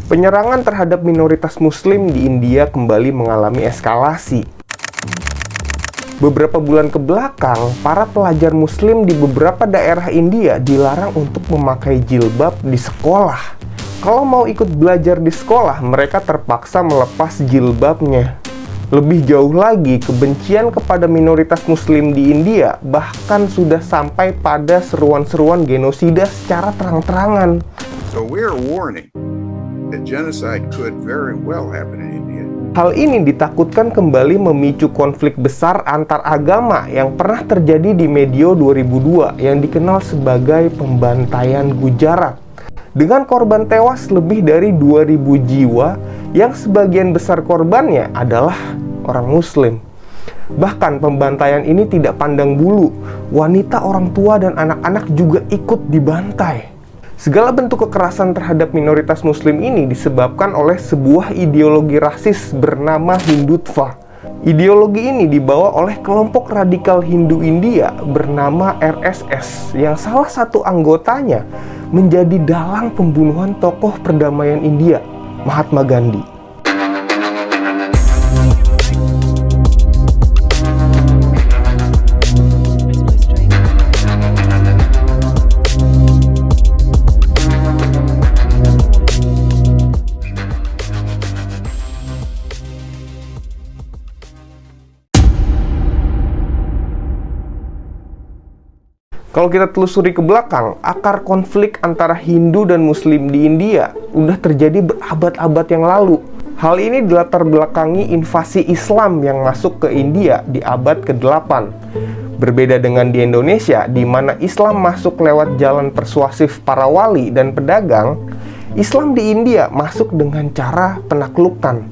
Penyerangan terhadap minoritas Muslim di India kembali mengalami eskalasi. Beberapa bulan ke belakang, para pelajar Muslim di beberapa daerah India dilarang untuk memakai jilbab di sekolah. Kalau mau ikut belajar di sekolah, mereka terpaksa melepas jilbabnya. Lebih jauh lagi, kebencian kepada minoritas Muslim di India bahkan sudah sampai pada seruan-seruan genosida secara terang-terangan. So we're warning that genocide could very well happen in India. Hal ini ditakutkan kembali memicu konflik besar antar agama yang pernah terjadi di medio 2002 yang dikenal sebagai pembantaian Gujarat. Dengan korban tewas lebih dari 2.000 jiwa yang sebagian besar korbannya adalah orang Muslim. Bahkan pembantaian ini tidak pandang bulu, wanita, orang tua, dan anak-anak juga ikut dibantai. Segala bentuk kekerasan terhadap minoritas Muslim ini disebabkan oleh sebuah ideologi rasis bernama Hindutva. Ideologi ini dibawa oleh kelompok radikal Hindu India bernama RSS, yang salah satu anggotanya menjadi dalang pembunuhan tokoh perdamaian India, Mahatma Gandhi. Kalau kita telusuri ke belakang, akar konflik antara Hindu dan Muslim di India udah terjadi berabad-abad yang lalu. Hal ini dilatar belakangi invasi Islam yang masuk ke India di abad ke-8. Berbeda dengan di Indonesia, di mana Islam masuk lewat jalan persuasif para wali dan pedagang, Islam di India masuk dengan cara penaklukan.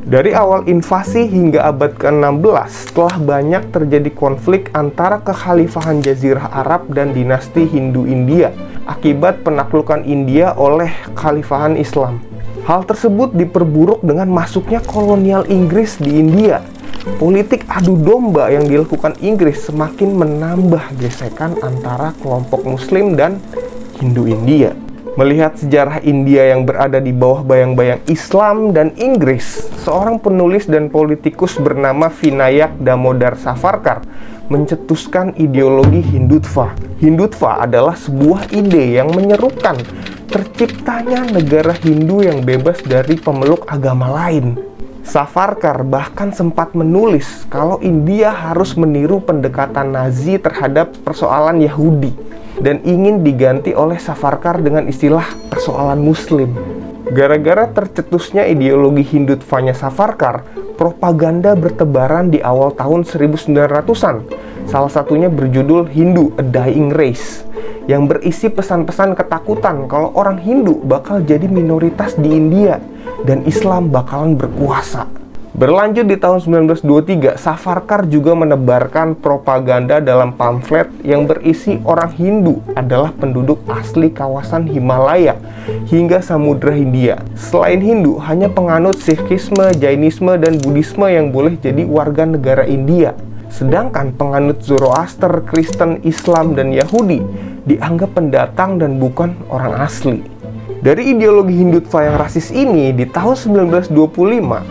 Dari awal invasi hingga abad ke-16, telah banyak terjadi konflik antara kekhalifahan Jazirah Arab dan dinasti Hindu India akibat penaklukan India oleh kekhalifahan Islam. Hal tersebut diperburuk dengan masuknya kolonial Inggris di India. Politik adu domba yang dilakukan Inggris semakin menambah gesekan antara kelompok Muslim dan Hindu India. Melihat sejarah India yang berada di bawah bayang-bayang Islam dan Inggris, seorang penulis dan politikus bernama Vinayak Damodar Savarkar mencetuskan ideologi Hindutva. Hindutva adalah sebuah ide yang menyerukan terciptanya negara Hindu yang bebas dari pemeluk agama lain. Savarkar bahkan sempat menulis kalau India harus meniru pendekatan Nazi terhadap persoalan Yahudi dan ingin diganti oleh Savarkar dengan istilah persoalan Muslim. Gara-gara tercetusnya ideologi Hindutvanya Savarkar, propaganda bertebaran di awal tahun 1900-an. Salah satunya berjudul Hindu, A Dying Race, yang berisi pesan-pesan ketakutan kalau orang Hindu bakal jadi minoritas di India dan Islam bakalan berkuasa. Berlanjut di tahun 1923, Savarkar juga menebarkan propaganda dalam pamflet yang berisi orang Hindu adalah penduduk asli kawasan Himalaya hingga Samudra Hindia. Selain Hindu, hanya penganut Sikhisme, Jainisme, dan Buddhisme yang boleh jadi warga negara India. Sedangkan penganut Zoroaster, Kristen, Islam, dan Yahudi dianggap pendatang dan bukan orang asli. Dari ideologi Hindutva yang rasis ini, di tahun 1925,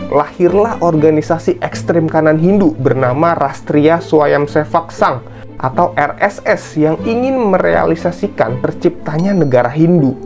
lahirlah organisasi ekstrem kanan Hindu bernama Rastriya Swayamsevak Sangh atau RSS yang ingin merealisasikan terciptanya negara Hindu.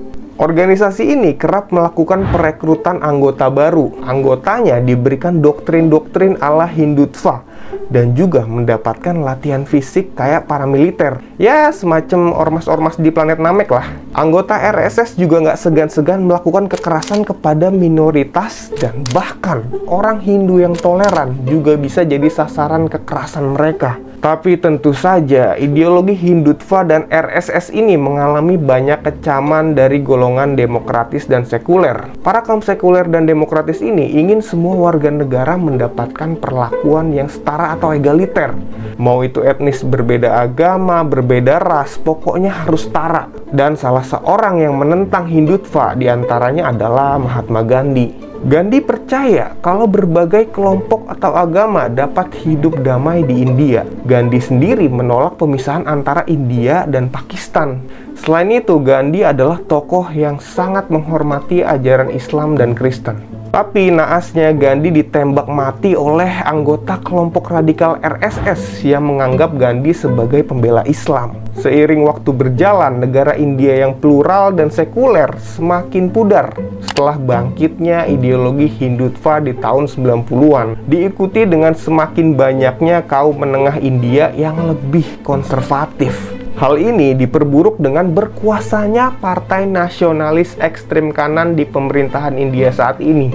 Organisasi ini kerap melakukan perekrutan anggota baru. Anggotanya diberikan doktrin-doktrin ala Hindutva dan juga mendapatkan latihan fisik kayak paramiliter. Ya, semacam ormas-ormas di planet Namek lah. Anggota RSS juga nggak segan-segan melakukan kekerasan kepada minoritas dan bahkan orang Hindu yang toleran juga bisa jadi sasaran kekerasan mereka. Tapi tentu saja ideologi Hindutva dan RSS ini mengalami banyak kecaman dari golongan demokratis dan sekuler. Para kaum sekuler dan demokratis ini ingin semua warga negara mendapatkan perlakuan yang setara atau egaliter. Mau itu etnis berbeda agama, berbeda ras, pokoknya harus setara. Dan salah seorang yang menentang Hindutva diantaranya adalah Mahatma Gandhi. Gandhi percaya kalau berbagai kelompok atau agama dapat hidup damai di India. Gandhi sendiri menolak pemisahan antara India dan Pakistan. Selain itu, Gandhi adalah tokoh yang sangat menghormati ajaran Islam dan Kristen. Tapi naasnya Gandhi ditembak mati oleh anggota kelompok radikal RSS yang menganggap Gandhi sebagai pembela Islam. Seiring waktu berjalan, negara India yang plural dan sekuler semakin pudar setelah bangkitnya ideologi Hindutva di tahun 90-an, diikuti dengan semakin banyaknya kaum menengah India yang lebih konservatif. Hal ini diperburuk dengan berkuasanya partai nasionalis ekstrem kanan di pemerintahan India saat ini,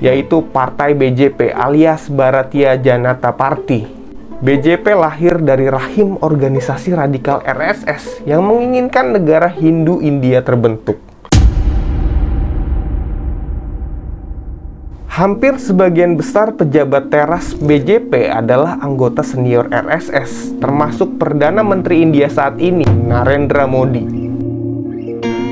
yaitu Partai BJP alias Bharatiya Janata Party. BJP lahir dari rahim organisasi radikal RSS yang menginginkan negara Hindu India terbentuk. Hampir sebagian besar pejabat teras BJP adalah anggota senior RSS, termasuk Perdana Menteri India saat ini, Narendra Modi.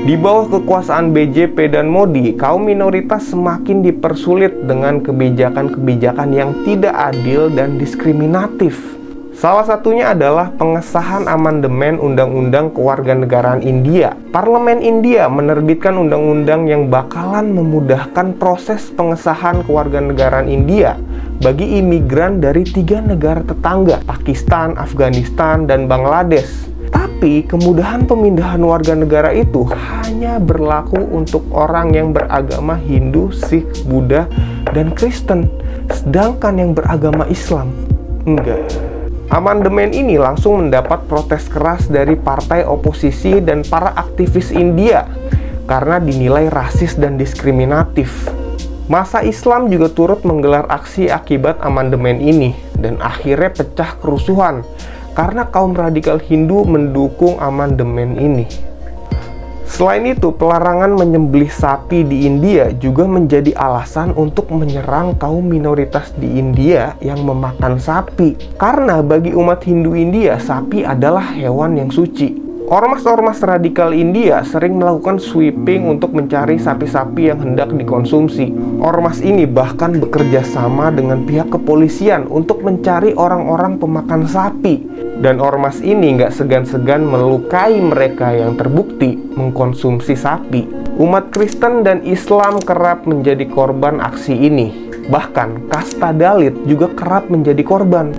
Di bawah kekuasaan BJP dan Modi, kaum minoritas semakin dipersulit dengan kebijakan-kebijakan yang tidak adil dan diskriminatif. Salah satunya adalah pengesahan amandemen Undang-Undang Kewarganegaraan India. Parlemen India menerbitkan undang-undang yang bakalan memudahkan proses pengesahan kewarganegaraan India bagi imigran dari 3 negara tetangga, Pakistan, Afghanistan, dan Bangladesh. Tapi kemudahan pemindahan warga negara itu hanya berlaku untuk orang yang beragama Hindu, Sikh, Buddha, dan Kristen. Sedangkan yang beragama Islam, enggak. Amandemen ini langsung mendapat protes keras dari partai oposisi dan para aktivis India karena dinilai rasis dan diskriminatif. Massa Islam juga turut menggelar aksi akibat amandemen ini dan akhirnya pecah kerusuhan karena kaum radikal Hindu mendukung amandemen ini. Selain itu, pelarangan menyembelih sapi di India juga menjadi alasan untuk menyerang kaum minoritas di India yang memakan sapi. Karena bagi umat Hindu India, sapi adalah hewan yang suci. Ormas-ormas radikal India sering melakukan sweeping untuk mencari sapi-sapi yang hendak dikonsumsi. Ormas ini bahkan bekerja sama dengan pihak kepolisian untuk mencari orang-orang pemakan sapi. Dan ormas ini nggak segan-segan melukai mereka yang terbukti mengkonsumsi sapi. Umat Kristen dan Islam kerap menjadi korban aksi ini. Bahkan kasta Dalit juga kerap menjadi korban.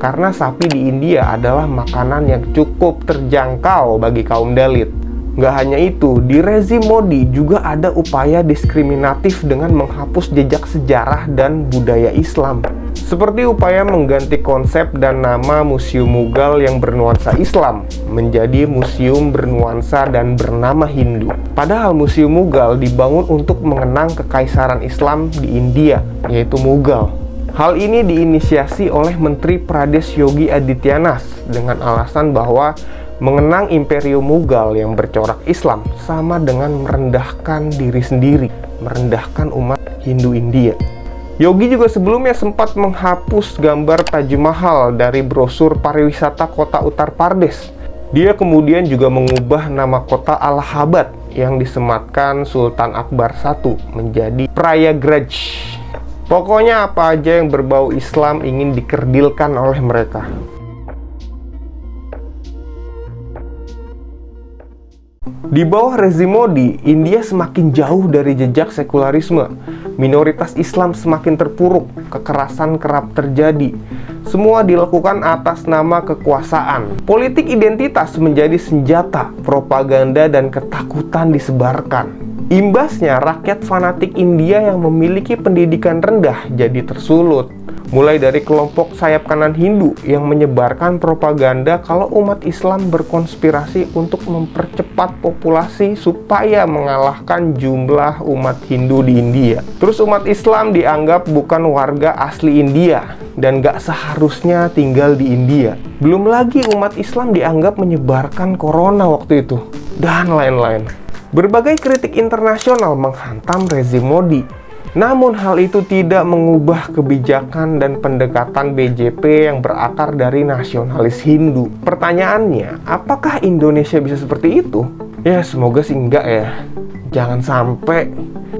Karena sapi di India adalah makanan yang cukup terjangkau bagi kaum Dalit. Nggak hanya itu, di rezim Modi juga ada upaya diskriminatif dengan menghapus jejak sejarah dan budaya Islam. Seperti upaya mengganti konsep dan nama Museum Mughal yang bernuansa Islam menjadi museum bernuansa dan bernama Hindu. Padahal Museum Mughal dibangun untuk mengenang kekaisaran Islam di India, yaitu Mughal. Hal ini diinisiasi oleh Menteri Pradesh Yogi Adityanath dengan alasan bahwa mengenang Imperium Mughal yang bercorak Islam sama dengan merendahkan diri sendiri, merendahkan umat Hindu India. Yogi juga sebelumnya sempat menghapus gambar Taj Mahal dari brosur pariwisata kota Uttar Pradesh. Dia kemudian juga mengubah nama kota Allahabad yang disematkan Sultan Akbar I menjadi Prayagraj. Pokoknya apa aja yang berbau Islam ingin dikerdilkan oleh mereka. Di bawah rezim Modi, India semakin jauh dari jejak sekularisme. Minoritas Islam semakin terpuruk, kekerasan kerap terjadi. Semua dilakukan atas nama kekuasaan. Politik identitas menjadi senjata, propaganda dan ketakutan disebarkan. Imbasnya, rakyat fanatik India yang memiliki pendidikan rendah jadi tersulut. Mulai dari kelompok sayap kanan Hindu yang menyebarkan propaganda kalau umat Islam berkonspirasi untuk mempercepat populasi supaya mengalahkan jumlah umat Hindu di India. Terus umat Islam dianggap bukan warga asli India dan gak seharusnya tinggal di India. Belum lagi umat Islam dianggap menyebarkan corona waktu itu, dan lain-lain. Berbagai kritik internasional menghantam rezim Modi. Namun hal itu tidak mengubah kebijakan dan pendekatan BJP yang berakar dari nasionalis Hindu. Pertanyaannya, apakah Indonesia bisa seperti itu? Ya semoga sih enggak ya. Jangan sampai.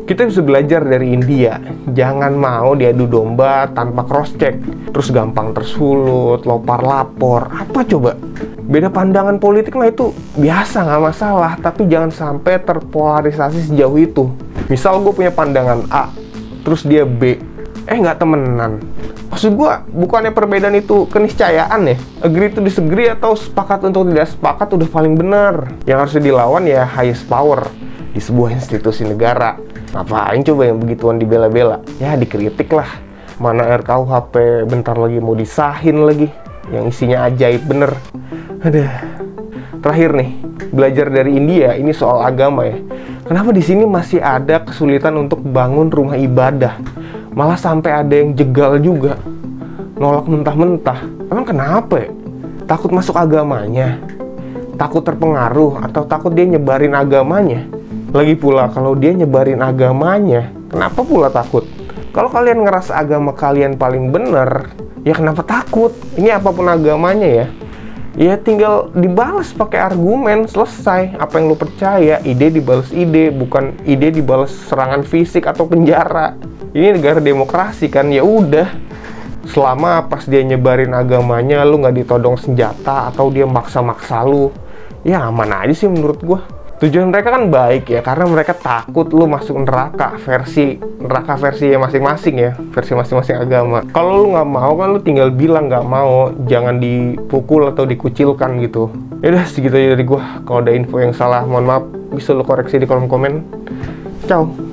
Kita bisa belajar dari India. Jangan mau diadu domba tanpa cross check, terus gampang tersulut, lopar lapor. Apa coba? Beda pandangan politik mah itu biasa, nggak masalah. Tapi jangan sampai terpolarisasi sejauh itu. Misal gue punya pandangan A, terus dia B, nggak temenan. Maksud gue, bukannya perbedaan itu keniscayaan ya? Agree to disagree atau sepakat untuk tidak sepakat udah paling benar. Yang harus dilawan ya highest power di sebuah institusi negara. Ngapain coba yang begituan dibela-bela? Ya dikritik lah. Mana RKUHP bentar lagi mau disahin lagi, yang isinya ajaib bener. Aduh. Terakhir nih, belajar dari India ini soal agama ya. Kenapa di sini masih ada kesulitan untuk bangun rumah ibadah? Malah sampai ada yang jegal juga, nolak mentah-mentah. Emang kenapa ya? Takut masuk agamanya? Takut terpengaruh? Atau takut dia nyebarin agamanya? Lagi pula kalau dia nyebarin agamanya, kenapa pula takut? Kalau kalian ngerasa agama kalian paling benar, ya kenapa takut? Ini apapun agamanya ya, ya tinggal dibalas pakai argumen, selesai. Apa yang lu percaya, ide dibalas ide, bukan ide dibalas serangan fisik atau penjara. Ini negara demokrasi kan, ya udah. Selama pas dia nyebarin agamanya, lu nggak ditodong senjata atau dia maksa-maksa lu, ya aman aja sih menurut gua. Tujuan mereka kan baik ya, karena mereka takut lu masuk neraka versi masing-masing ya, versi masing-masing agama. Kalau lu nggak mau kan lu tinggal bilang nggak mau, jangan dipukul atau dikucilkan gitu. Yaudah segitu aja dari gua. Kalau ada info yang salah mohon maaf, bisa lu koreksi di kolom komen. Ciao.